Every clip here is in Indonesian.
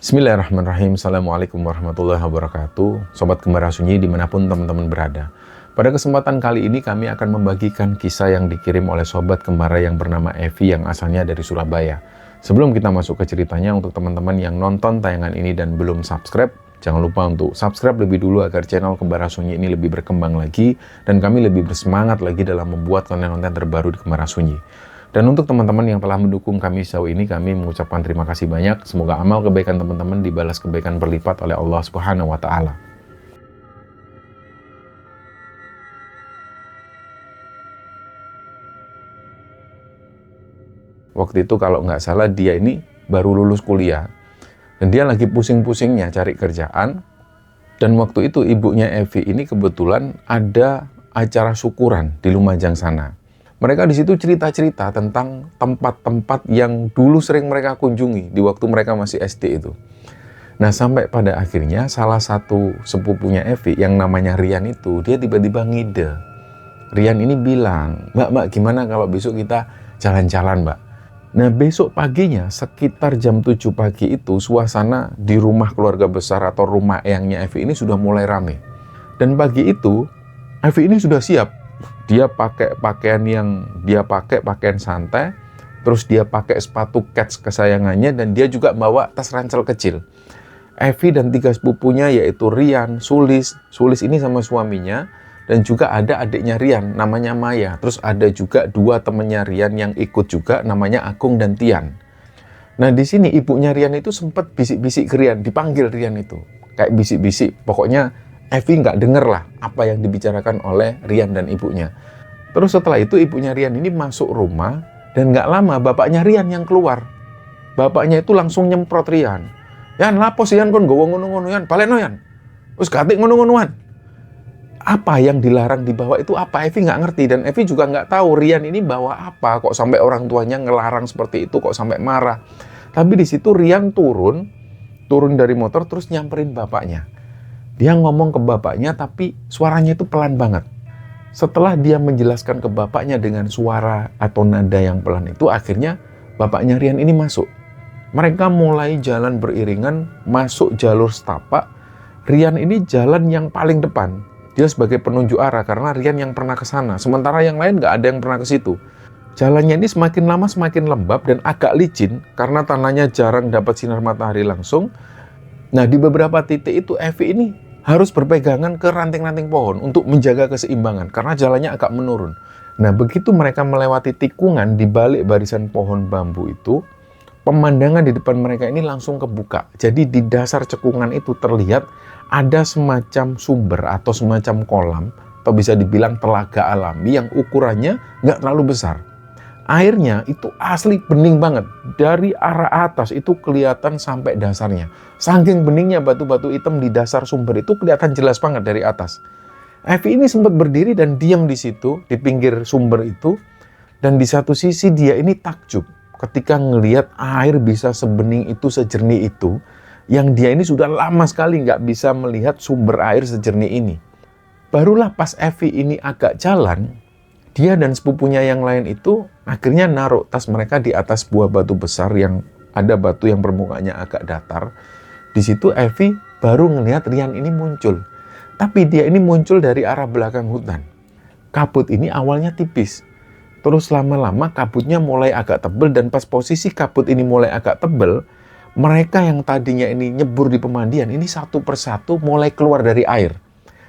Bismillahirrahmanirrahim. Assalamualaikum warahmatullahi wabarakatuh. Sobat Kembara Sunyi dimanapun teman-teman berada. Pada kesempatan kali ini kami akan membagikan kisah yang dikirim oleh Sobat Kembara yang bernama Evi yang asalnya dari Surabaya. Sebelum kita masuk ke ceritanya, untuk teman-teman yang nonton tayangan ini dan belum subscribe, jangan lupa untuk subscribe lebih dulu agar channel Kembara Sunyi ini lebih berkembang lagi dan kami lebih bersemangat lagi dalam membuat konten-konten terbaru di Kembara Sunyi. Dan untuk teman-teman yang telah mendukung kami sejauh ini, kami mengucapkan terima kasih banyak. Semoga amal kebaikan teman-teman dibalas kebaikan berlipat oleh Allah Subhanahu wa Ta'ala. Waktu itu kalau nggak salah dia ini baru lulus kuliah. Dan dia lagi pusing-pusingnya cari kerjaan. Dan waktu itu ibunya Evi ini kebetulan ada acara syukuran di Lumajang sana. Mereka di situ cerita-cerita tentang tempat-tempat yang dulu sering mereka kunjungi di waktu mereka masih SD itu. Nah, sampai pada akhirnya salah satu sepupunya Evi yang namanya Rian itu, dia tiba-tiba ngide. Rian ini bilang, Mbak, gimana kalau besok kita jalan-jalan, Mbak? Nah, besok paginya sekitar jam 7 pagi itu, suasana di rumah keluarga besar atau rumah eyangnya Evi ini sudah mulai rame. Dan pagi itu, Evi ini sudah siap. Dia pakai pakaian yang dia pakai, pakaian santai, terus dia pakai sepatu kets kesayangannya, dan dia juga bawa tas ransel kecil. Evi dan 3 sepupunya yaitu Rian, Sulis ini sama suaminya, dan juga ada adiknya Rian namanya Maya. Terus ada juga 2 temannya Rian yang ikut juga namanya Agung dan Tian. Nah, di sini ibunya Rian itu sempat bisik-bisik ke Rian, dipanggil Rian itu. Kayak bisik-bisik, pokoknya Evi nggak denger lah apa yang dibicarakan oleh Rian dan ibunya. Terus setelah itu ibunya Rian ini masuk rumah dan nggak lama bapaknya Rian yang keluar. Bapaknya itu langsung nyemprot Rian. Yan, lapo sih Yan kon gowo ngono-ngono Yan, balekno Yan. Terus gatik ngono-ngonoan. Apa yang dilarang dibawa itu apa? Evi nggak ngerti dan Evi juga nggak tahu Rian ini bawa apa. Kok sampai orang tuanya ngelarang seperti itu, kok sampai marah. Tapi di situ Rian turun dari motor terus nyamperin bapaknya. Dia ngomong ke bapaknya tapi suaranya itu pelan banget. Setelah dia menjelaskan ke bapaknya dengan suara atau nada yang pelan itu, akhirnya bapaknya Rian ini masuk. Mereka mulai jalan beriringan masuk jalur setapak. Rian ini jalan yang paling depan. Dia sebagai penunjuk arah karena Rian yang pernah ke sana. Sementara yang lain nggak ada yang pernah ke situ. Jalannya ini semakin lama semakin lembab dan agak licin karena tanahnya jarang dapat sinar matahari langsung. Nah, di beberapa titik itu Evi ini harus berpegangan ke ranting-ranting pohon untuk menjaga keseimbangan karena jalannya agak menurun. Nah, begitu mereka melewati tikungan di balik barisan pohon bambu itu, pemandangan di depan mereka ini langsung kebuka. Jadi di dasar cekungan itu terlihat ada semacam sumber atau semacam kolam, atau bisa dibilang telaga alami yang ukurannya nggak terlalu besar. Airnya itu asli bening banget. Dari arah atas itu kelihatan sampai dasarnya. Saking beningnya batu-batu hitam di dasar sumber itu kelihatan jelas banget dari atas. Evi ini sempat berdiri dan diam di situ, di pinggir sumber itu. Dan di satu sisi dia ini takjub ketika ngelihat air bisa sebening itu, sejernih itu. Yang dia ini sudah lama sekali nggak bisa melihat sumber air sejernih ini. Barulah pas Evi ini agak jalan, dia dan sepupunya yang lain itu akhirnya naruh tas mereka di atas buah batu besar yang ada batu yang permukaannya agak datar. Di situ Evi baru ngelihat Rian ini muncul. Tapi dia ini muncul dari arah belakang hutan. Kabut ini awalnya tipis. Terus lama-lama kabutnya mulai agak tebal dan pas posisi kabut ini mulai agak tebal, mereka yang tadinya ini nyebur di pemandian ini satu persatu mulai keluar dari air.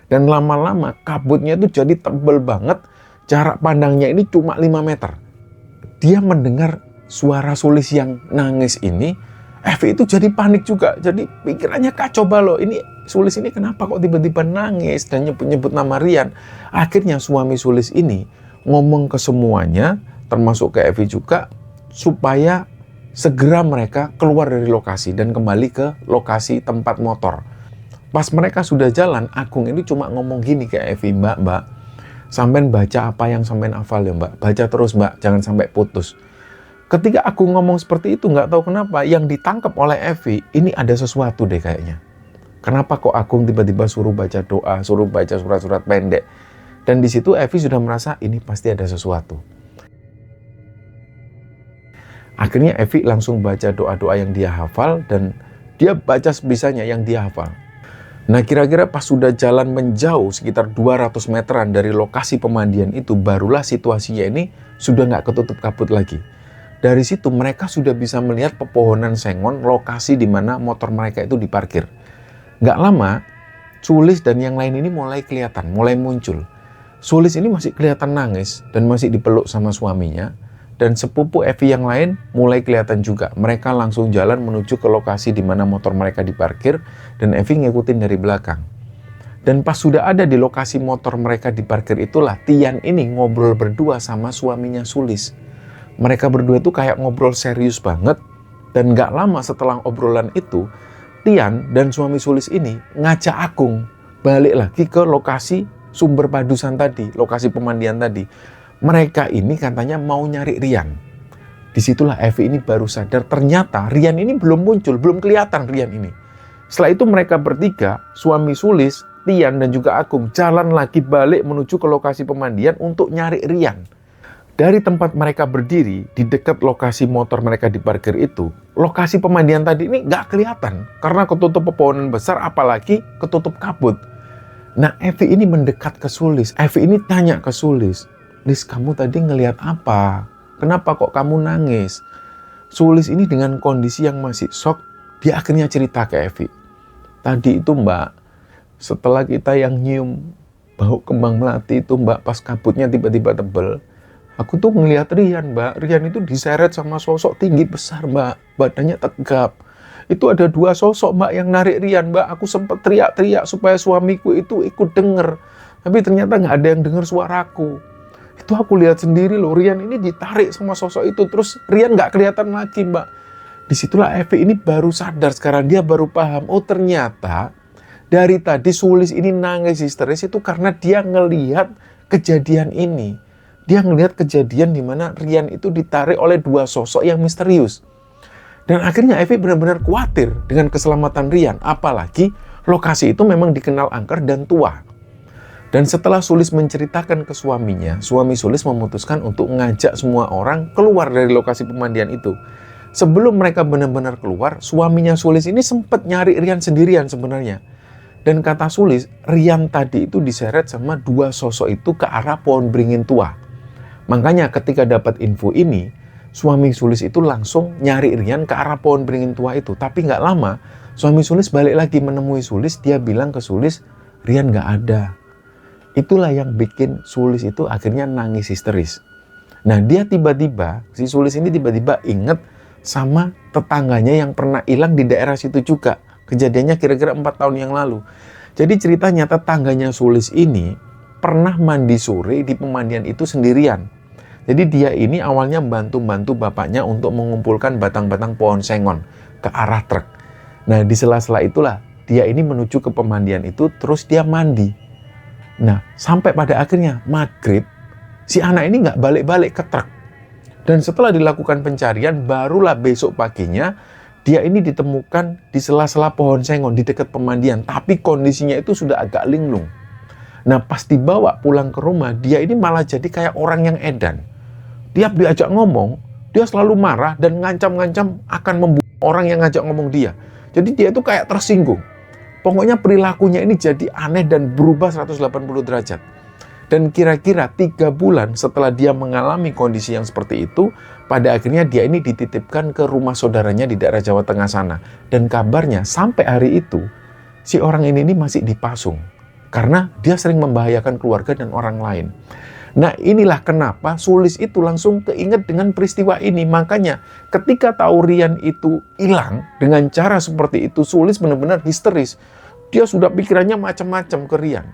Dan lama-lama kabutnya itu jadi tebal banget. Jarak pandangnya ini cuma 5 meter. Dia mendengar suara Sulis yang nangis ini. Evi itu jadi panik juga. Jadi pikirannya kacau balau. Ini Sulis ini kenapa kok tiba-tiba nangis dan nyebut-nyebut nama Rian. Akhirnya suami Sulis ini ngomong ke semuanya, termasuk ke Evi juga, supaya segera mereka keluar dari lokasi dan kembali ke lokasi tempat motor. Pas mereka sudah jalan, Agung ini cuma ngomong gini ke Evi, Mbak, sampean baca apa yang sampean hafal ya Mbak. Baca terus Mbak, jangan sampai putus. Ketika aku ngomong seperti itu, nggak tahu kenapa, yang ditangkap oleh Evi, ini ada sesuatu deh kayaknya. Kenapa kok Agung tiba-tiba suruh baca doa, suruh baca surat-surat pendek. Dan di situ Evi sudah merasa ini pasti ada sesuatu. Akhirnya Evi langsung baca doa-doa yang dia hafal dan Dia baca sebisanya yang dia hafal. Nah, kira-kira pas sudah jalan menjauh sekitar 200 meteran dari lokasi pemandian itu, barulah situasinya ini sudah nggak ketutup kabut lagi. Dari situ mereka sudah bisa melihat pepohonan sengon, lokasi di mana motor mereka itu diparkir. Nggak lama, Sulis dan yang lain ini mulai kelihatan, mulai muncul. Sulis ini masih kelihatan nangis dan masih dipeluk sama suaminya. Dan sepupu Evi yang lain mulai kelihatan juga. Mereka langsung jalan menuju ke lokasi di mana motor mereka diparkir dan Evi ngikutin dari belakang. Dan pas sudah ada di lokasi motor mereka diparkir itulah Tian ini ngobrol berdua sama suaminya Sulis. Mereka berdua itu kayak ngobrol serius banget. Dan gak lama setelah obrolan itu, Tian dan suami Sulis ini ngajak Agung balik lagi ke lokasi sumber padusan tadi, lokasi pemandian tadi. Mereka ini katanya mau nyari Rian. Disitulah Evi ini baru sadar ternyata Rian ini belum muncul, belum kelihatan Rian ini. Setelah itu mereka bertiga, suami Sulis, Tian dan juga Agung jalan lagi balik menuju ke lokasi pemandian untuk nyari Rian. Dari tempat mereka berdiri di dekat lokasi motor mereka diparkir itu, lokasi pemandian tadi ini nggak kelihatan karena ketutup pepohonan besar apalagi ketutup kabut. Nah, Evi ini mendekat ke Sulis. Evi ini tanya ke Sulis, "Lis, kamu tadi ngelihat apa? Kenapa kok kamu nangis?" Sulis ini dengan kondisi yang masih shock, dia akhirnya cerita ke Evi. "Tadi itu Mbak, setelah kita yang nyium bau kembang melati itu Mbak, pas kabutnya tiba-tiba tebel, aku tuh ngelihat Rian Mbak. Rian itu diseret sama sosok tinggi besar Mbak, badannya tegap. Itu ada 2 sosok Mbak yang narik Rian Mbak. Aku sempat teriak-teriak supaya suamiku itu ikut denger. Tapi ternyata nggak ada yang denger suaraku. Itu aku lihat sendiri loh, Rian ini ditarik sama sosok itu. Terus Rian nggak kelihatan lagi Mbak." Disitulah Evi ini baru sadar sekarang, dia baru paham. Oh ternyata dari tadi Sulis ini nangis histeris itu karena dia ngelihat kejadian ini. Dia ngelihat kejadian di mana Rian itu ditarik oleh 2 sosok yang misterius. Dan akhirnya Evi benar-benar khawatir dengan keselamatan Rian. Apalagi lokasi itu memang dikenal angker dan tua. Dan setelah Sulis menceritakan ke suaminya, suami Sulis memutuskan untuk ngajak semua orang keluar dari lokasi pemandian itu. Sebelum mereka benar-benar keluar, suaminya Sulis ini sempat nyari Rian sendirian sebenarnya. Dan kata Sulis, Rian tadi itu diseret sama 2 sosok itu ke arah pohon beringin tua. Makanya ketika dapat info ini, suami Sulis itu langsung nyari Rian ke arah pohon beringin tua itu. Tapi nggak lama, suami Sulis balik lagi menemui Sulis. Dia bilang ke Sulis, Rian nggak ada. Itulah yang bikin Sulis itu akhirnya nangis histeris. Nah dia tiba-tiba, si Sulis ini tiba-tiba inget sama tetangganya yang pernah hilang di daerah situ juga. Kejadiannya kira-kira 4 tahun yang lalu. Jadi ceritanya tetangganya Sulis ini pernah mandi sore di pemandian itu sendirian. Jadi dia ini awalnya bantu-bantu bapaknya untuk mengumpulkan batang-batang pohon sengon ke arah truk. Nah di sela-sela itulah dia ini menuju ke pemandian itu, terus dia mandi. Nah sampai pada akhirnya maghrib, si anak ini nggak balik-balik ke truk. Dan setelah dilakukan pencarian, barulah besok paginya dia ini ditemukan di sela-sela pohon sengon di dekat pemandian. Tapi kondisinya itu sudah agak linglung. Nah pas dibawa pulang ke rumah, dia ini malah jadi kayak orang yang edan. Tiap diajak ngomong, dia selalu marah dan ngancam-ngancam akan membunuh orang yang ngajak ngomong dia. Jadi dia itu kayak tersinggung. Pokoknya perilakunya ini jadi aneh dan berubah 180 derajat. Dan kira-kira 3 bulan setelah dia mengalami kondisi yang seperti itu, pada akhirnya dia ini dititipkan ke rumah saudaranya di daerah Jawa Tengah sana. Dan kabarnya sampai hari itu, si orang ini masih dipasung. Karena dia sering membahayakan keluarga dan orang lain. Nah inilah kenapa Sulis itu langsung keinget dengan peristiwa ini. Makanya ketika tahu Rian itu hilang dengan cara seperti itu, Sulis benar-benar histeris. Dia sudah pikirannya macam-macam ke Rian.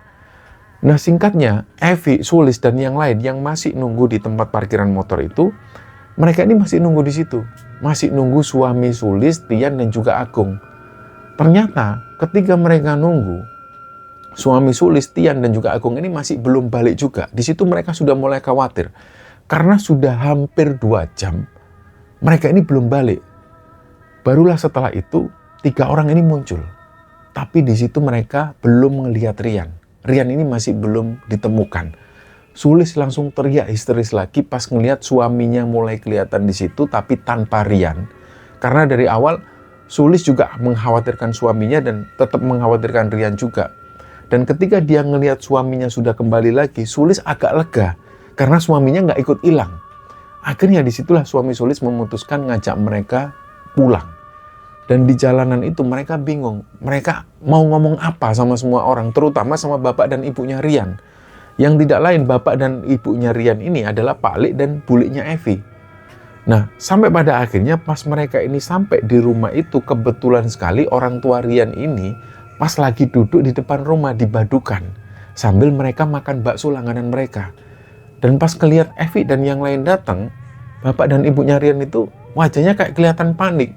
Nah singkatnya, Evi, Sulis dan yang lain yang masih nunggu di tempat parkiran motor itu, mereka ini masih nunggu di situ. Masih nunggu suami Sulis, Tian dan juga Agung. Ternyata ketika mereka nunggu, suami Sulis, Tian dan juga Agung ini masih belum balik juga. Di situ mereka sudah mulai khawatir. Karena sudah hampir 2 jam, mereka ini belum balik. Barulah setelah itu, 3 orang ini muncul. Tapi di situ mereka belum melihat Rian. Rian ini masih belum ditemukan. Sulis langsung teriak histeris lagi pas ngelihat suaminya mulai kelihatan di situ, tapi tanpa Rian. Karena dari awal Sulis juga mengkhawatirkan suaminya dan tetap mengkhawatirkan Rian juga. Dan ketika dia ngelihat suaminya sudah kembali lagi, Sulis agak lega karena suaminya nggak ikut hilang. Akhirnya disitulah suami Sulis memutuskan ngajak mereka pulang. Dan di jalanan itu mereka bingung, mereka mau ngomong apa sama semua orang, terutama sama bapak dan ibunya Rian. Yang tidak lain, bapak dan ibunya Rian ini adalah Pak Lik dan buliknya Evi. Nah, sampai pada akhirnya pas mereka ini sampai di rumah itu, kebetulan sekali orang tua Rian ini pas lagi duduk di depan rumah di Badukan sambil mereka makan bakso langganan mereka. Dan pas ngelihat Evi dan yang lain datang, bapak dan ibunya Rian itu wajahnya kayak kelihatan panik.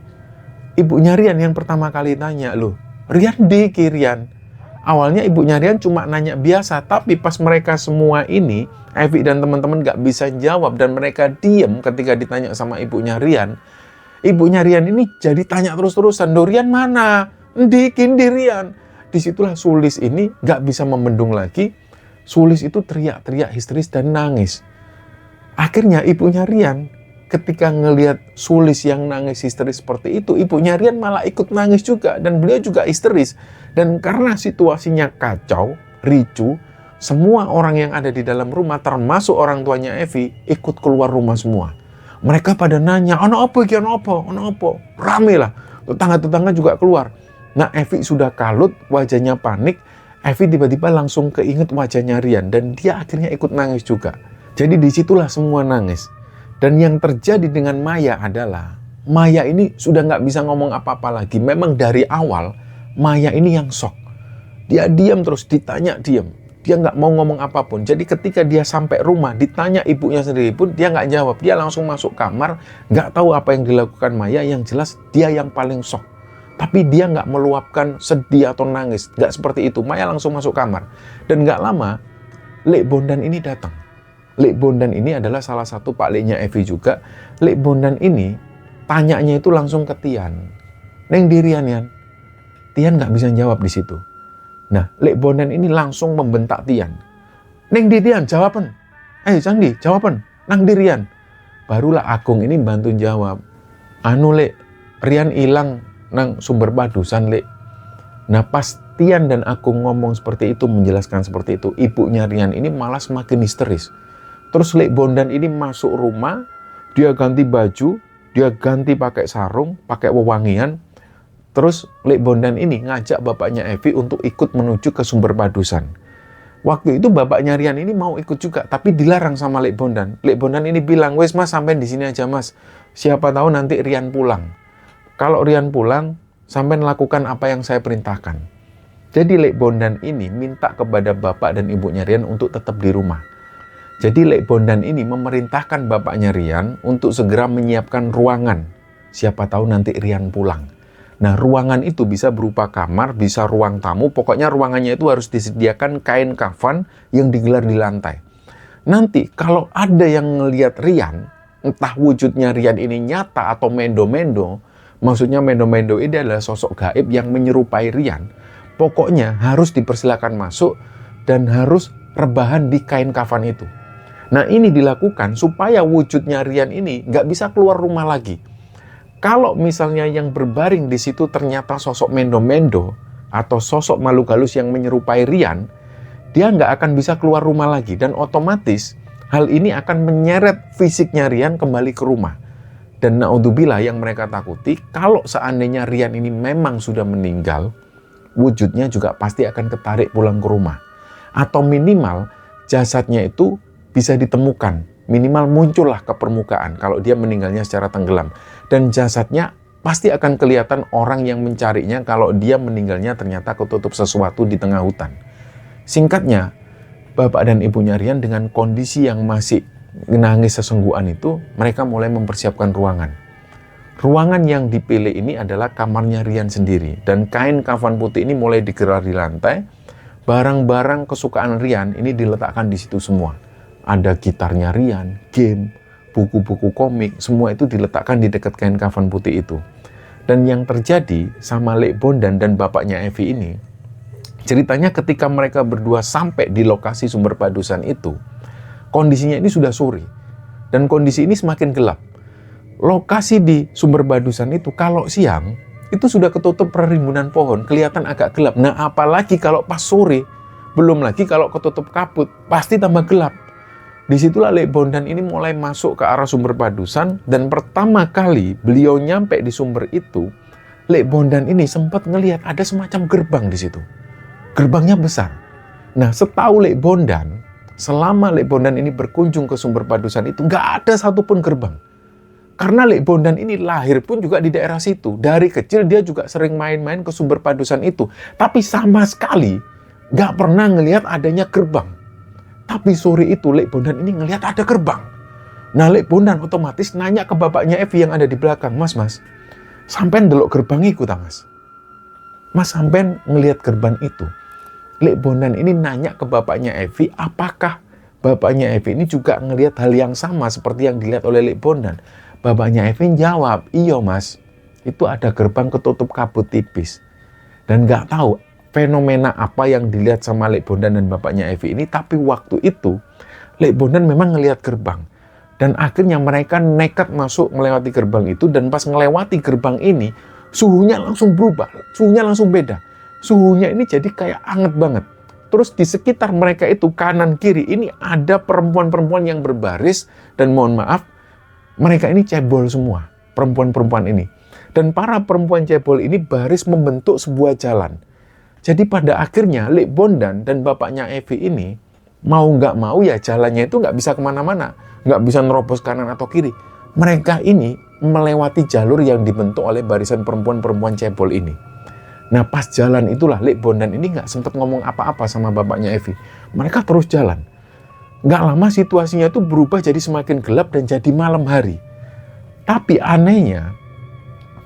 Ibunya Rian yang pertama kali tanya, "Loh, Rian di Rian?" Awalnya ibunya Rian cuma nanya biasa, tapi pas mereka semua ini, Evi dan teman-teman gak bisa jawab dan mereka diem ketika ditanya sama ibunya Rian. Ibunya Rian ini jadi tanya terus-terusan, "Loh, Rian mana? Di Rian." Disitulah Sulis ini gak bisa membendung lagi. Sulis itu teriak-teriak histeris dan nangis. Akhirnya ibunya Rian ketika ngelihat Sulis yang nangis histeris seperti itu, ibunya Rian malah ikut nangis juga dan beliau juga histeris. Dan karena situasinya kacau, ricu, semua orang yang ada di dalam rumah termasuk orang tuanya Evi ikut keluar rumah semua. Mereka pada nanya, "Ono apa iki? Ono apa? Ono apa?" Rame lah. Tetangga-tetangga juga keluar. Nah, Evi sudah kalut, wajahnya panik. Evi tiba-tiba langsung keinget wajahnya Rian dan dia akhirnya ikut nangis juga. Jadi disitulah semua nangis. Dan yang terjadi dengan Maya adalah Maya ini sudah nggak bisa ngomong apa-apa lagi. Memang dari awal Maya ini yang shock. Dia diam terus, ditanya diam. Dia nggak mau ngomong apapun. Jadi ketika dia sampai rumah, ditanya ibunya sendiri pun dia nggak jawab. Dia langsung masuk kamar, nggak tahu apa yang dilakukan Maya. Yang jelas dia yang paling shock. Tapi dia nggak meluapkan sedih atau nangis. Nggak seperti itu. Maya langsung masuk kamar. Dan nggak lama, Lek Bondan ini datang. Lek Bondan ini adalah salah satu Pak Leknya Evi juga. Lek Bondan ini tanyanya itu langsung ke Tian. "Neng di Rian, Yan?" Tian nggak bisa jawab di situ. Nah, Lek Bondan ini langsung membentak Tian. "Neng di Rian, jawaban. Candi, jawaban. Nang di Rian." Barulah Agung ini bantu jawab. "Anu Lek, Rian hilang nang sumber padusan Lek." Nah, pas Tian dan Agung ngomong seperti itu, menjelaskan seperti itu, ibunya Rian ini malah semakin histeris. Terus Lek Bondan ini masuk rumah, dia ganti baju, dia ganti pakai sarung, pakai wewangian. Terus Lek Bondan ini ngajak bapaknya Evi untuk ikut menuju ke sumber padusan. Waktu itu bapaknya Rian ini mau ikut juga, tapi dilarang sama Lek Bondan. Lek Bondan ini bilang, "Wes Mas, sampai di sini aja Mas. Siapa tahu nanti Rian pulang. Kalau Rian pulang, sampai lakukan apa yang saya perintahkan." Jadi Lek Bondan ini minta kepada bapak dan ibunya Rian untuk tetap di rumah. Jadi Lek Bondan ini memerintahkan bapaknya Rian untuk segera menyiapkan ruangan. Siapa tahu nanti Rian pulang. Nah, ruangan itu bisa berupa kamar, bisa ruang tamu. Pokoknya ruangannya itu harus disediakan kain kafan yang digelar di lantai. Nanti kalau ada yang ngelihat Rian, entah wujudnya Rian ini nyata atau mendo-mendo, maksudnya mendo-mendo ini adalah sosok gaib yang menyerupai Rian. Pokoknya harus dipersilakan masuk dan harus rebahan di kain kafan itu. Nah, ini dilakukan supaya wujudnya Rian ini nggak bisa keluar rumah lagi. Kalau misalnya yang berbaring di situ ternyata sosok mendo-mendo atau sosok makhluk halus yang menyerupai Rian, dia nggak akan bisa keluar rumah lagi. Dan otomatis hal ini akan menyeret fisiknya Rian kembali ke rumah. Dan naudzubillah yang mereka takuti, kalau seandainya Rian ini memang sudah meninggal, wujudnya juga pasti akan ketarik pulang ke rumah. Atau minimal jasadnya itu bisa ditemukan, minimal muncullah ke permukaan kalau dia meninggalnya secara tenggelam. Dan jasadnya pasti akan kelihatan orang yang mencarinya kalau dia meninggalnya ternyata ketutup sesuatu di tengah hutan. Singkatnya, bapak dan ibunya Rian dengan kondisi yang masih nangis sesenggukan itu, mereka mulai mempersiapkan ruangan. Ruangan yang dipilih ini adalah kamarnya Rian sendiri. Dan kain kafan putih ini mulai digelar di lantai. Barang-barang kesukaan Rian ini diletakkan di situ semua. Ada gitarnya Rian, game, buku-buku komik, semua itu diletakkan di dekat kain kafan putih itu. Dan yang terjadi sama Lek Bondan dan bapaknya Evi ini, ceritanya ketika mereka berdua sampai di lokasi sumber padusan itu, kondisinya ini sudah sore. Dan kondisi ini semakin gelap. Lokasi di sumber padusan itu kalau siang, itu sudah ketutup perrimbunan pohon, kelihatan agak gelap. Nah, apalagi kalau pas sore, belum lagi kalau ketutup kabut, pasti tambah gelap. Disitulah Lek Bondan ini mulai masuk ke arah sumber Padusan, dan pertama kali beliau nyampe di sumber itu, Lek Bondan ini sempat ngelihat ada semacam gerbang di situ. Gerbangnya besar. Nah, setahu Lek Bondan, selama Lek Bondan ini berkunjung ke sumber Padusan itu, nggak ada satupun gerbang. Karena Lek Bondan ini lahir pun juga di daerah situ. Dari kecil dia juga sering main-main ke sumber Padusan itu. Tapi sama sekali nggak pernah ngelihat adanya gerbang. Tapi sore itu Lek Bondan ini ngelihat ada gerbang. Nah, Lek Bondan otomatis nanya ke bapaknya Evi yang ada di belakang. Mas, sampean delok gerbang itu ta, Mas? Mas, sampean ngelihat gerbang itu? Lek Bondan ini nanya ke bapaknya Evi, apakah bapaknya Evi ini juga ngelihat hal yang sama seperti yang dilihat oleh Lek Bondan? Bapaknya Evi jawab, iya Mas, itu ada gerbang ketutup kabut tipis. Dan nggak tahu fenomena apa yang dilihat sama Lek Bondan dan bapaknya Evi ini, tapi waktu itu Lek Bondan memang ngelihat gerbang. Dan akhirnya mereka nekat masuk melewati gerbang itu, dan pas ngelewati gerbang ini, suhunya langsung berubah, suhunya langsung beda. Suhunya ini jadi kayak anget banget. Terus di sekitar mereka itu, kanan kiri, ini ada perempuan-perempuan yang berbaris, dan mohon maaf, mereka ini cebol semua, perempuan-perempuan ini. Dan para perempuan cebol ini baris membentuk sebuah jalan. Jadi pada akhirnya Lek Bondan dan bapaknya Evi ini, mau nggak mau ya jalannya itu nggak bisa kemana-mana. Nggak bisa nerobos kanan atau kiri. Mereka ini melewati jalur yang dibentuk oleh barisan perempuan-perempuan cebol ini. Nah, pas jalan itulah Lek Bondan ini nggak sempat ngomong apa-apa sama bapaknya Evi. Mereka terus jalan. Nggak lama situasinya itu berubah jadi semakin gelap dan jadi malam hari. Tapi anehnya,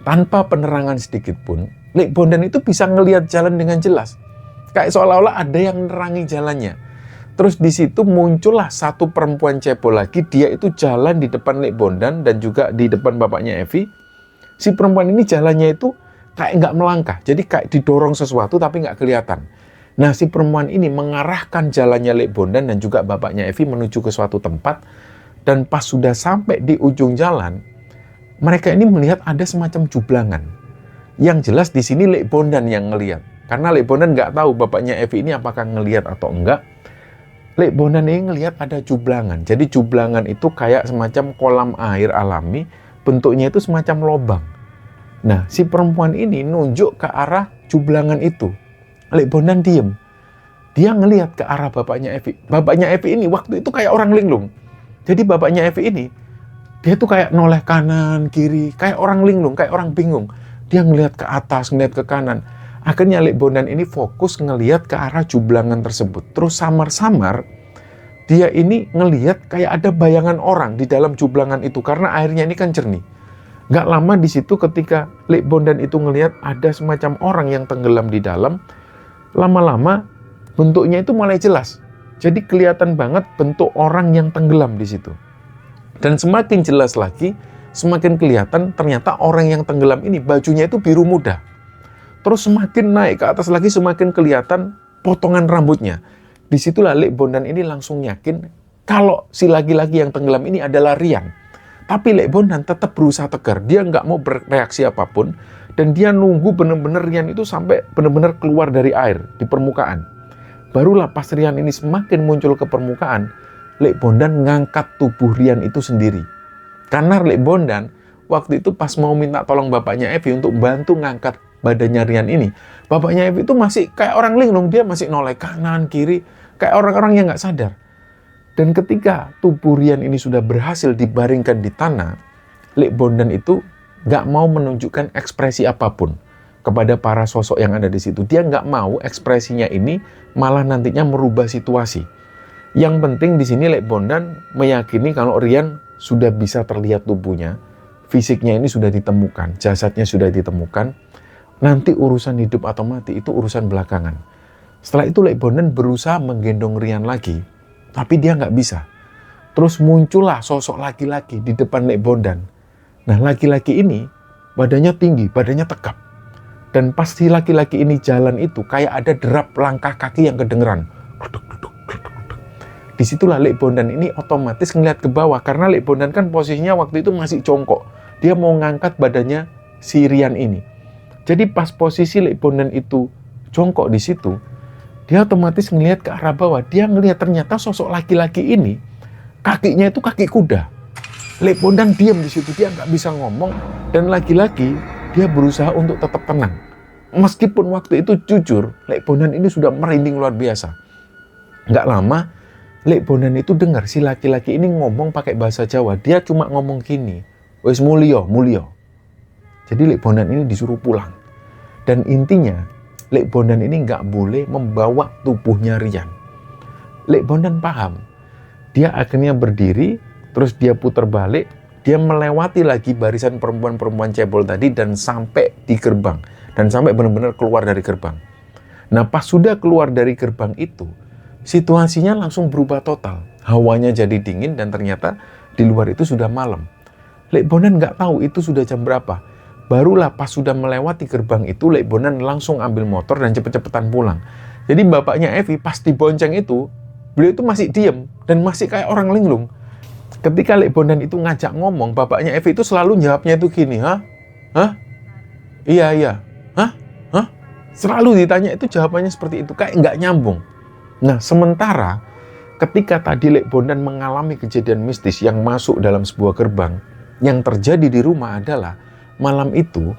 tanpa penerangan sedikit pun, Lek Bondan itu bisa ngelihat jalan dengan jelas. Kayak seolah-olah ada yang nerangi jalannya. Terus di situ muncullah satu perempuan cebol lagi, dia itu jalan di depan Lek Bondan dan juga di depan bapaknya Evi. Si perempuan ini jalannya itu kayak nggak melangkah, jadi kayak didorong sesuatu tapi nggak kelihatan. Nah, si perempuan ini mengarahkan jalannya Lek Bondan dan juga bapaknya Evi menuju ke suatu tempat, dan pas sudah sampai di ujung jalan, mereka ini melihat ada semacam jublangan. Yang jelas di sini Lek Bondan yang ngelihat, karena Lek Bondan nggak tahu bapaknya Evi ini apakah ngelihat atau enggak. Lek Bondan ini ngelihat ada jublangan. Jadi jublangan itu kayak semacam kolam air alami, bentuknya itu semacam lobang. Nah, si perempuan ini nunjuk ke arah jublangan itu. Lek Bondan diem. Dia ngelihat ke arah bapaknya Evi. Bapaknya Evi ini waktu itu kayak orang linglung. Jadi bapaknya Evi ini, dia tuh kayak noleh kanan, kiri. Kayak orang linglung, kayak orang bingung. Dia ngelihat ke atas, ngelihat ke kanan. Akhirnya Lek Bondan ini fokus ngelihat ke arah jublangan tersebut. Terus samar-samar, dia ini ngelihat kayak ada bayangan orang di dalam jublangan itu. Karena airnya ini kan jernih. Gak lama di situ ketika Lek Bondan itu ngelihat ada semacam orang yang tenggelam di dalam, lama-lama bentuknya itu mulai jelas. Jadi kelihatan banget bentuk orang yang tenggelam di situ. Dan semakin jelas lagi, semakin kelihatan ternyata orang yang tenggelam ini bajunya itu biru muda. Terus semakin naik ke atas lagi, semakin kelihatan potongan rambutnya. Disitulah Lek Bondan ini langsung yakin kalau si laki-laki yang tenggelam ini adalah Rian. Tapi Lek Bondan tetap berusaha tegar. Dia nggak mau bereaksi apapun. Dan dia nunggu benar-benar Rian itu sampai benar-benar keluar dari air di permukaan. Barulah pas Rian ini semakin muncul ke permukaan, Lek Bondan ngangkat tubuh Rian itu sendiri. Karena Lek Bondan waktu itu pas mau minta tolong bapaknya Evi untuk bantu ngangkat badannya Rian ini, bapaknya Evi itu masih kayak orang linglung, dia masih noleh kanan kiri, kayak orang-orang yang nggak sadar. Dan ketika tubuh Rian ini sudah berhasil dibaringkan di tanah, Lek Bondan itu nggak mau menunjukkan ekspresi apapun kepada para sosok yang ada di situ. Dia nggak mau ekspresinya ini malah nantinya merubah situasi. Yang penting di sini Lek Bondan meyakini kalau Rian sudah bisa terlihat tubuhnya, fisiknya ini sudah ditemukan, jasadnya sudah ditemukan. Nanti urusan hidup atau mati itu urusan belakangan. Setelah itu Lek Bondan berusaha menggendong Rian lagi, tapi dia nggak bisa. Terus muncullah sosok laki-laki di depan Lek Bondan. Nah, laki-laki ini badannya tinggi, badannya tegap. Dan pasti laki-laki ini jalan itu kayak ada derap langkah kaki yang kedengeran. Disitulah Lek Bondan ini otomatis ngeliat ke bawah. Karena Lek Bondan kan posisinya waktu itu masih jongkok. Dia mau ngangkat badannya si Rian ini. Jadi pas posisi Lek Bondan itu jongkok di situ, dia otomatis ngelihat ke arah bawah. Dia ngelihat ternyata sosok laki-laki ini kakinya itu kaki kuda. Lek Bondan diam di situ, dia nggak bisa ngomong, dan lagi-lagi dia berusaha untuk tetap tenang. Meskipun waktu itu jujur, Lek Bondan ini sudah merinding luar biasa. Nggak lama, Lek Bondan itu dengar si laki-laki ini ngomong pakai bahasa Jawa. Dia cuma ngomong gini, wes mulio, mulio. Jadi Lek Bondan ini disuruh pulang. Dan intinya, Lek Bondan ini nggak boleh membawa tubuhnya Rian. Lek Bondan paham. Dia akhirnya berdiri, terus dia putar balik, dia melewati lagi barisan perempuan-perempuan cebol tadi dan sampai di gerbang. Dan sampai benar-benar keluar dari gerbang. Nah, pas sudah keluar dari gerbang itu, situasinya langsung berubah total. Hawanya jadi dingin dan ternyata di luar itu sudah malam. Lek Bondan nggak tahu itu sudah jam berapa. Barulah pas sudah melewati gerbang itu, Lek Bondan langsung ambil motor dan cepet-cepetan pulang. Jadi bapaknya Evi pas dibonceng itu, beliau itu masih diem dan masih kayak orang linglung. Ketika Lek Bondan itu ngajak ngomong, bapaknya Evi itu selalu jawabnya itu gini, hah? Hah? Iya, iya. Hah? Hah? Selalu ditanya itu jawabannya seperti itu, kayak nggak nyambung. Nah, sementara ketika tadi Lek Bondan mengalami kejadian mistis yang masuk dalam sebuah gerbang, yang terjadi di rumah adalah malam itu,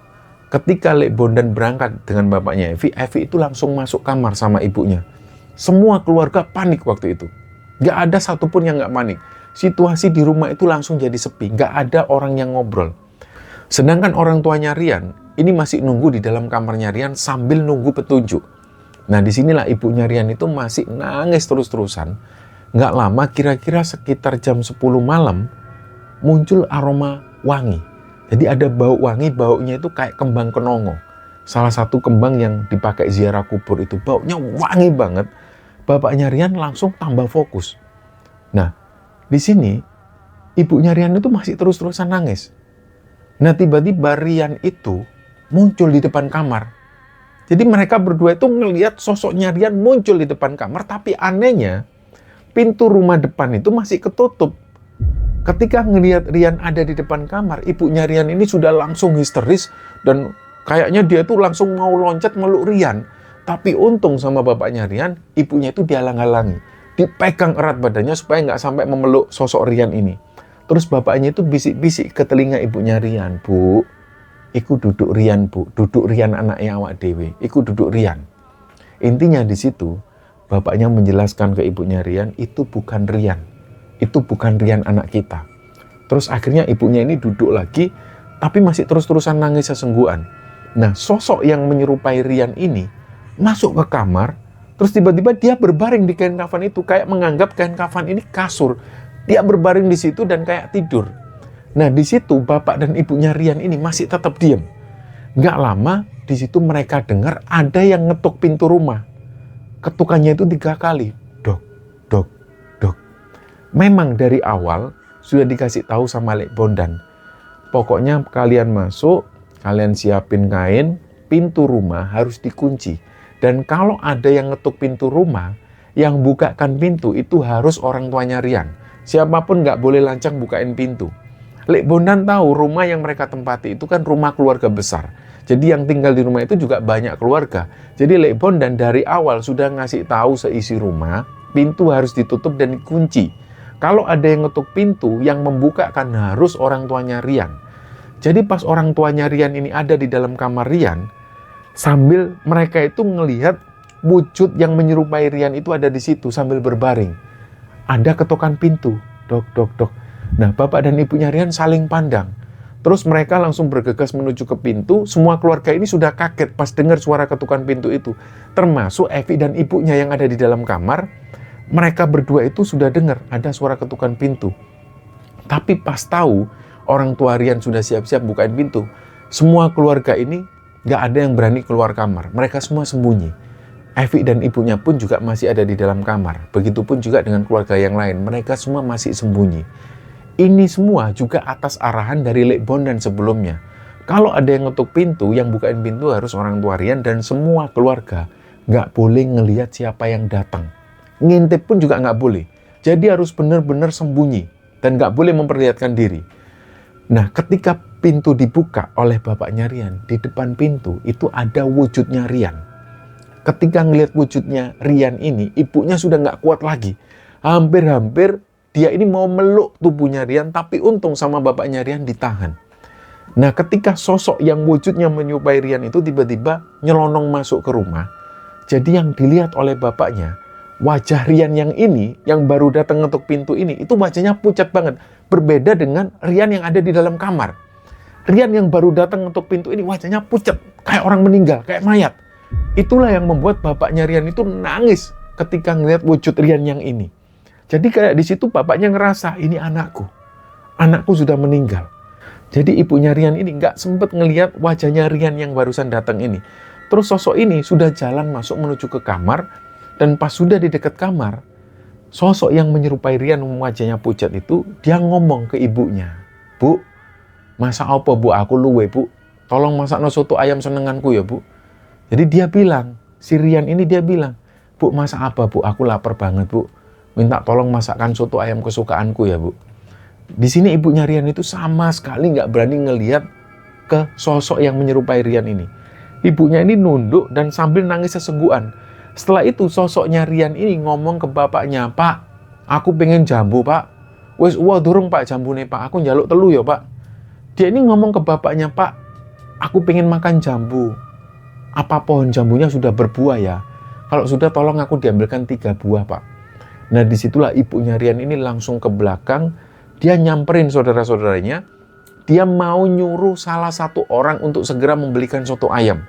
ketika Lek Bondan berangkat dengan bapaknya Evi itu langsung masuk kamar sama ibunya. Semua keluarga panik waktu itu. Gak ada satupun yang gak panik. Situasi di rumah itu langsung jadi sepi. Gak ada orang yang ngobrol. Sedangkan orang tuanya Rian, ini masih nunggu di dalam kamarnya Rian sambil nunggu petunjuk. Nah, disinilah ibunya Rian itu masih nangis terus-terusan. Gak lama, kira-kira sekitar jam 10 malam, muncul aroma wangi. Jadi ada bau wangi, baunya itu kayak kembang kenongo. Salah satu kembang yang dipakai ziarah kubur itu. Baunya wangi banget. Bapaknya Rian langsung tambah fokus. Nah, di sini ibunya Rian itu masih terus-terusan nangis. Nah, tiba-tiba Rian itu muncul di depan kamar. Jadi mereka berdua itu ngelihat sosoknya Rian muncul di depan kamar. Tapi anehnya, pintu rumah depan itu masih ketutup. Ketika ngelihat Rian ada di depan kamar, ibunya Rian ini sudah langsung histeris dan kayaknya dia tuh langsung mau loncat meluk Rian. Tapi untung sama bapaknya Rian, ibunya itu dihalang-halangi. Dipegang erat badannya supaya nggak sampai memeluk sosok Rian ini. Terus bapaknya itu bisik-bisik ke telinga ibunya Rian, "Bu, iku duduk Rian, Bu. Duduk Rian anaknya awak dewe. Iku duduk Rian." Intinya di situ, bapaknya menjelaskan ke ibunya Rian, itu bukan Rian. Itu bukan Rian anak kita. Terus akhirnya ibunya ini duduk lagi, tapi masih terus-terusan nangis sesenggukan. Nah, sosok yang menyerupai Rian ini masuk ke kamar, terus tiba-tiba dia berbaring di kain kafan itu, kayak menganggap kain kafan ini kasur. Dia berbaring di situ dan kayak tidur. Nah, di situ bapak dan ibunya Rian ini masih tetap diam. Nggak lama, di situ mereka dengar ada yang ngetuk pintu rumah. Ketukannya itu 3 kali. Dok, dok, dok. Memang dari awal sudah dikasih tahu sama Lek Bondan. Pokoknya kalian masuk, kalian siapin kain, pintu rumah harus dikunci. Dan kalau ada yang ngetuk pintu rumah, yang bukakan pintu itu harus orang tuanya Rian. Siapapun nggak boleh lancang bukain pintu. Lek Bondan tahu rumah yang mereka tempati itu kan rumah keluarga besar. Jadi yang tinggal di rumah itu juga banyak keluarga. Jadi Lek Bondan dari awal sudah ngasih tahu seisi rumah, pintu harus ditutup dan dikunci. Kalau ada yang ngetuk pintu, yang membukakan harus orang tuanya Rian. Jadi pas orang tuanya Rian ini ada di dalam kamar Rian, sambil mereka itu ngelihat wujud yang menyerupai Rian itu ada di situ sambil berbaring. Ada ketukan pintu, dok, dok, dok. Nah, bapak dan ibunya Rian saling pandang. Terus mereka langsung bergegas menuju ke pintu. Semua keluarga ini sudah kaget pas dengar suara ketukan pintu itu. Termasuk Evi dan ibunya yang ada di dalam kamar. Mereka berdua itu sudah dengar ada suara ketukan pintu. Tapi pas tahu orang tua Rian sudah siap-siap bukain pintu, semua keluarga ini gak ada yang berani keluar kamar. Mereka semua sembunyi. Evi dan ibunya pun juga masih ada di dalam kamar. Begitupun juga dengan keluarga yang lain. Mereka semua masih sembunyi. Ini semua juga atas arahan dari Lek Bondan sebelumnya. Kalau ada yang ngetuk pintu, yang bukain pintu harus orang tua Rian dan semua keluarga. Gak boleh ngelihat siapa yang datang. Ngintip pun juga nggak boleh. Jadi harus benar-benar sembunyi dan nggak boleh memperlihatkan diri. Nah, ketika pintu dibuka oleh bapaknya Rian, di depan pintu itu ada wujudnya Rian. Ketika ngelihat wujudnya Rian ini, ibunya sudah nggak kuat lagi. Hampir-hampir dia ini mau meluk tubuhnya Rian, tapi untung sama bapaknya Rian ditahan. Nah, ketika sosok yang wujudnya menyerupai Rian itu tiba-tiba nyelonong masuk ke rumah, jadi yang dilihat oleh bapaknya, wajah Rian yang ini, yang baru datang ngetuk pintu ini, itu wajahnya pucat banget. Berbeda dengan Rian yang ada di dalam kamar. Rian yang baru datang ngetuk pintu ini, wajahnya pucat, kayak orang meninggal, kayak mayat. Itulah yang membuat bapaknya Rian itu nangis ketika ngelihat wujud Rian yang ini. Jadi kayak di situ bapaknya ngerasa, ini anakku sudah meninggal. Jadi ibunya Rian ini nggak sempat ngelihat wajahnya Rian yang barusan datang ini. Terus sosok ini sudah jalan masuk menuju ke kamar, dan pas sudah di dekat kamar, sosok yang menyerupai Rian wajahnya pucat itu, dia ngomong ke ibunya, "Bu, masak apa Bu? Aku luwe Bu. Tolong masakno soto ayam senenganku ya Bu." Jadi dia bilang, si Rian ini dia bilang, "Bu, masak apa Bu? Aku lapar banget Bu. Minta tolong masakkan soto ayam kesukaanku ya Bu." Di sini ibunya Rian itu sama sekali nggak berani ngelihat ke sosok yang menyerupai Rian ini. Ibunya ini nunduk dan sambil nangis sesenggukan. Setelah itu sosoknya Rian ini ngomong ke bapaknya, "Pak, aku pengen jambu Pak. Wes durung Pak jambune Pak, aku njaluk telu ya Pak." Dia ini ngomong ke bapaknya, "Pak, aku pengen makan jambu. Apa pohon jambunya sudah berbuah ya? Kalau sudah tolong aku diambilkan 3 buah Pak." Nah disitulah ibunya Rian ini langsung ke belakang, dia nyamperin saudara-saudaranya, dia mau nyuruh salah satu orang untuk segera membelikan soto ayam.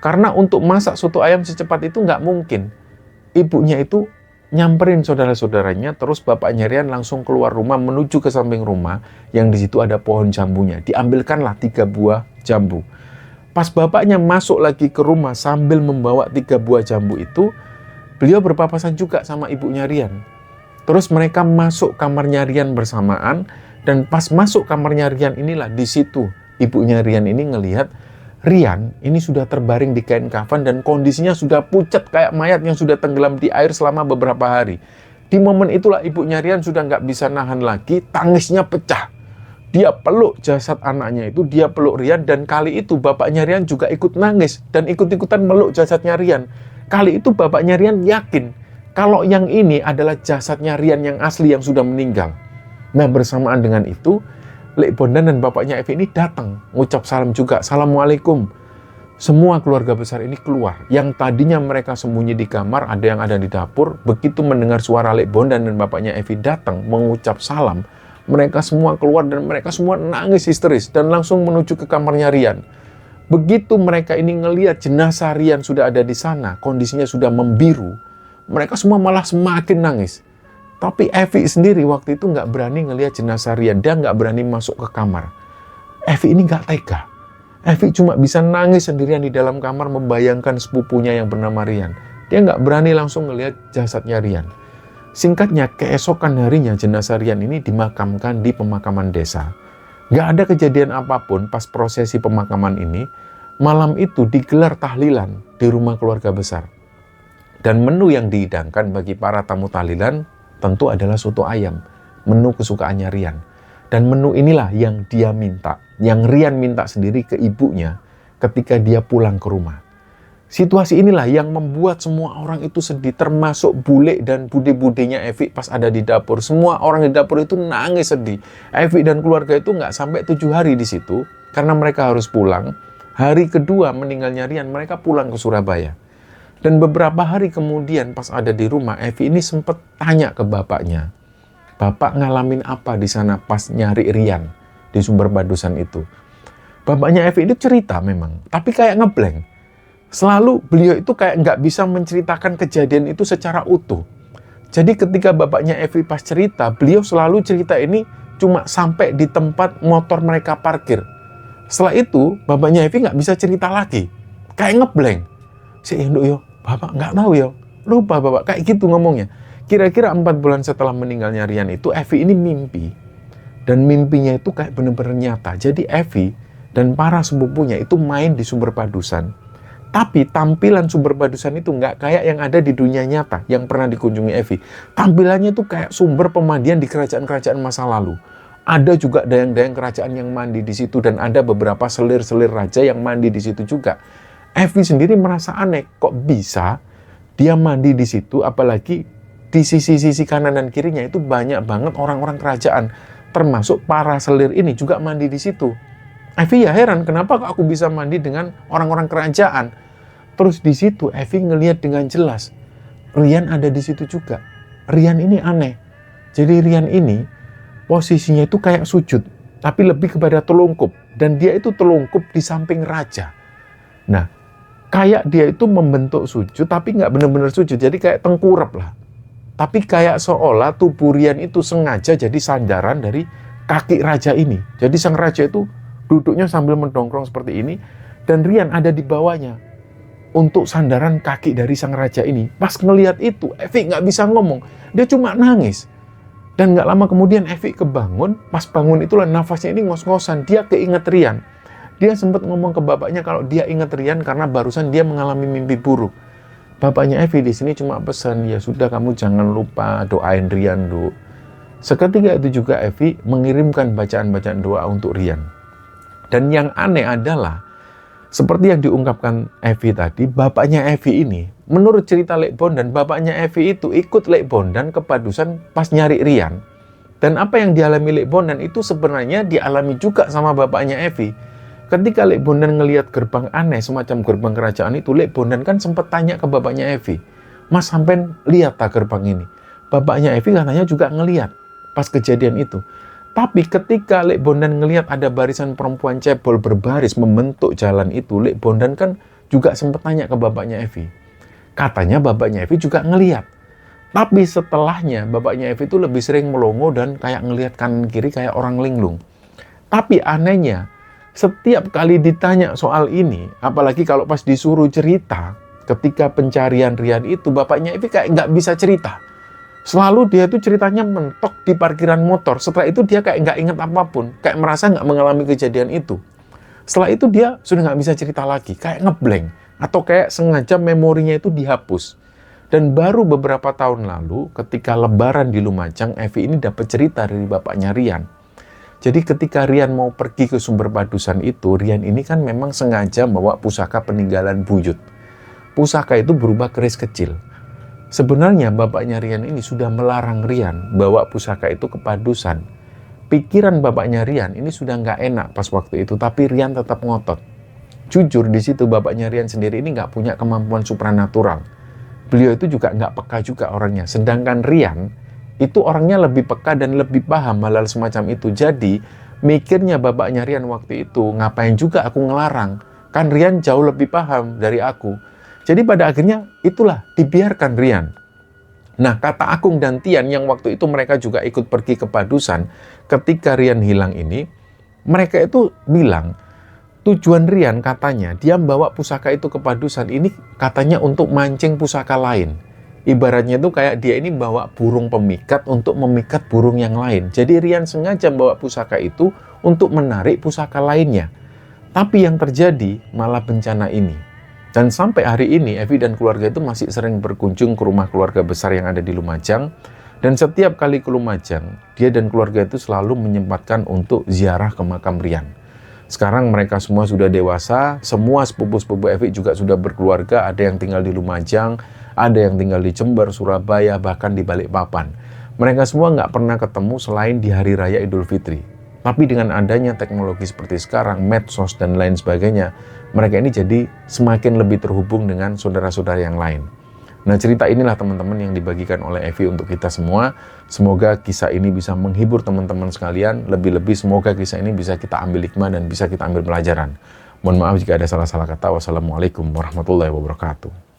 Karena untuk masak soto ayam secepat itu nggak mungkin. Ibunya itu nyamperin saudara-saudaranya, terus bapaknya Rian langsung keluar rumah menuju ke samping rumah, yang di situ ada pohon jambunya. Diambilkanlah 3 buah jambu. Pas bapaknya masuk lagi ke rumah sambil membawa 3 buah jambu itu, beliau berpapasan juga sama ibunya Rian. Terus mereka masuk kamarnya Rian bersamaan, dan pas masuk kamarnya Rian inilah di situ ibunya Rian ini ngelihat Rian ini sudah terbaring di kain kafan dan kondisinya sudah pucat kayak mayat yang sudah tenggelam di air selama beberapa hari. Di momen itulah ibunya Rian sudah nggak bisa nahan lagi, tangisnya pecah. Dia peluk jasad anaknya itu, dia peluk Rian, dan kali itu bapaknya Rian juga ikut nangis dan ikut-ikutan meluk jasadnya Rian. Kali itu bapaknya Rian yakin kalau yang ini adalah jasadnya Rian yang asli yang sudah meninggal. Nah bersamaan dengan itu, Lek Bondan dan bapaknya Evi ini datang, ngucap salam juga, "Assalamualaikum." Semua keluarga besar ini keluar. Yang tadinya mereka sembunyi di kamar, ada yang ada di dapur. Begitu mendengar suara Lek Bondan dan bapaknya Evi datang mengucap salam, mereka semua keluar dan mereka semua nangis histeris dan langsung menuju ke kamarnya Rian. Begitu mereka ini ngelihat jenazah Rian sudah ada di sana, kondisinya sudah membiru, mereka semua malah semakin nangis. Tapi Evi sendiri waktu itu nggak berani ngelihat jenazah Rian. Dia nggak berani masuk ke kamar. Evi ini nggak tega. Evi cuma bisa nangis sendirian di dalam kamar membayangkan sepupunya yang bernama Rian. Dia nggak berani langsung ngelihat jasadnya Rian. Singkatnya, keesokan harinya jenazah Rian ini dimakamkan di pemakaman desa. Nggak ada kejadian apapun pas prosesi pemakaman ini. Malam itu digelar tahlilan di rumah keluarga besar. Dan menu yang dihidangkan bagi para tamu tahlilan tentu adalah soto ayam, menu kesukaannya Rian. Dan menu inilah yang dia minta, yang Rian minta sendiri ke ibunya ketika dia pulang ke rumah. Situasi inilah yang membuat semua orang itu sedih, termasuk bule dan bude-budenya Evi pas ada di dapur. Semua orang di dapur itu nangis sedih. Evi dan keluarga itu nggak sampai 7 hari di situ, karena mereka harus pulang. Hari kedua meninggalnya Rian, mereka pulang ke Surabaya. Dan beberapa hari kemudian pas ada di rumah, Evi ini sempat tanya ke bapaknya, "Bapak ngalamin apa di sana pas nyari Rian di Sumber Padusan itu?" Bapaknya Evi itu cerita memang, tapi kayak ngeblank. Selalu beliau itu kayak nggak bisa menceritakan kejadian itu secara utuh. Jadi ketika bapaknya Evi pas cerita, beliau selalu cerita ini cuma sampai di tempat motor mereka parkir. Setelah itu, bapaknya Evi nggak bisa cerita lagi. Kayak ngeblank. Si Induk yo, "Bapak nggak tahu ya, lupa Bapak," kayak gitu ngomongnya. Kira-kira 4 bulan setelah meninggalnya Rian itu, Evi ini mimpi. Dan mimpinya itu kayak bener-bener nyata. Jadi Evi dan para sepupunya itu main di Sumber Padusan. Tapi tampilan Sumber Padusan itu nggak kayak yang ada di dunia nyata yang pernah dikunjungi Evi. Tampilannya itu kayak sumber pemandian di kerajaan-kerajaan masa lalu. Ada juga dayang-dayang kerajaan yang mandi di situ, dan ada beberapa selir-selir raja yang mandi di situ juga. Evi sendiri merasa aneh, kok bisa dia mandi di situ, apalagi di sisi-sisi kanan dan kirinya itu banyak banget orang-orang kerajaan, termasuk para selir ini juga mandi di situ. Evi ya heran, kenapa kok aku bisa mandi dengan orang-orang kerajaan? Terus di situ Evi ngelihat dengan jelas, Rian ada di situ juga. Rian ini aneh. Jadi Rian ini posisinya itu kayak sujud, tapi lebih kepada telungkup. Dan dia itu telungkup di samping raja. Nah, kayak dia itu membentuk sujud, tapi nggak benar-benar sujud. Jadi kayak tengkurap lah. Tapi kayak seolah tubuh Rian itu sengaja jadi sandaran dari kaki raja ini. Jadi sang raja itu duduknya sambil mendongkrong seperti ini, dan Rian ada di bawahnya untuk sandaran kaki dari sang raja ini. Pas ngelihat itu, Evi nggak bisa ngomong. Dia cuma nangis. Dan nggak lama kemudian Evi kebangun, pas bangun itulah nafasnya ini ngos-ngosan, dia keinget Rian. Dia sempat ngomong ke bapaknya kalau dia inget Rian karena barusan dia mengalami mimpi buruk. Bapaknya Evi di sini cuma pesan, ya sudah kamu jangan lupa doain Rian, Du. Seketika itu juga Evi mengirimkan bacaan-bacaan doa untuk Rian. Dan yang aneh adalah, seperti yang diungkapkan Evi tadi, bapaknya Evi ini, menurut cerita Lek Bondan, bapaknya Evi itu ikut Lek Bondan ke Padusan pas nyari Rian. Dan apa yang dialami Lek Bondan itu sebenarnya dialami juga sama bapaknya Evi. Ketika Lek Bondan ngelihat gerbang aneh semacam gerbang kerajaan itu, Lek Bondan kan sempat tanya ke bapaknya Evi, Mas sampean lihat tak gerbang ini? Bapaknya Evi katanya juga ngelihat pas kejadian itu. Tapi ketika Lek Bondan ngelihat ada barisan perempuan cebol berbaris membentuk jalan itu, Lek Bondan kan juga sempat tanya ke bapaknya Evi. Katanya bapaknya Evi juga ngelihat. Tapi setelahnya bapaknya Evi itu lebih sering melongo dan kayak ngelihat kanan kiri kayak orang linglung. Tapi anehnya, setiap kali ditanya soal ini, apalagi kalau pas disuruh cerita, ketika pencarian Rian itu, bapaknya Evi kayak nggak bisa cerita. Selalu dia tuh ceritanya mentok di parkiran motor. Setelah itu dia kayak nggak inget apapun. Kayak merasa nggak mengalami kejadian itu. Setelah itu dia sudah nggak bisa cerita lagi. Kayak ngeblank. Atau kayak sengaja memorinya itu dihapus. Dan baru beberapa tahun lalu ketika lebaran di Lumajang, Evi ini dapat cerita dari bapaknya Rian. Jadi ketika Rian mau pergi ke sumber padusan itu, Rian ini kan memang sengaja bawa pusaka peninggalan buyut. Pusaka itu berubah keris kecil. Sebenarnya bapaknya Rian ini sudah melarang Rian bawa pusaka itu ke padusan. Pikiran bapaknya Rian ini sudah nggak enak pas waktu itu, tapi Rian tetap ngotot. Jujur di situ bapaknya Rian sendiri ini nggak punya kemampuan supranatural. Beliau itu juga nggak peka juga orangnya. Sedangkan Rian itu orangnya lebih peka dan lebih paham hal-hal semacam itu. Jadi mikirnya bapaknya Rian waktu itu, ngapain juga aku ngelarang? Kan Rian jauh lebih paham dari aku. Jadi pada akhirnya itulah dibiarkan Rian. Nah, kata Akung dan Tian yang waktu itu mereka juga ikut pergi ke padusan, ketika Rian hilang ini, mereka itu bilang, tujuan Rian katanya, dia membawa pusaka itu ke padusan ini katanya untuk mancing pusaka lain. Ibaratnya itu kayak dia ini bawa burung pemikat untuk memikat burung yang lain. Jadi Rian sengaja bawa pusaka itu untuk menarik pusaka lainnya. Tapi yang terjadi malah bencana ini. Dan sampai hari ini, Evi dan keluarga itu masih sering berkunjung ke rumah keluarga besar yang ada di Lumajang. Dan setiap kali ke Lumajang, dia dan keluarga itu selalu menyempatkan untuk ziarah ke makam Rian. Sekarang mereka semua sudah dewasa, semua sepupu-sepupu Evi juga sudah berkeluarga, ada yang tinggal di Lumajang, ada yang tinggal di Jember, Surabaya, bahkan di Balikpapan. Mereka semua nggak pernah ketemu selain di Hari Raya Idul Fitri. Tapi dengan adanya teknologi seperti sekarang, medsos dan lain sebagainya, mereka ini jadi semakin lebih terhubung dengan saudara-saudara yang lain. Nah, cerita inilah teman-teman yang dibagikan oleh Evi untuk kita semua. Semoga kisah ini bisa menghibur teman-teman sekalian. Lebih-lebih semoga kisah ini bisa kita ambil hikmah dan bisa kita ambil pelajaran. Mohon maaf jika ada salah-salah kata. Wassalamualaikum warahmatullahi wabarakatuh.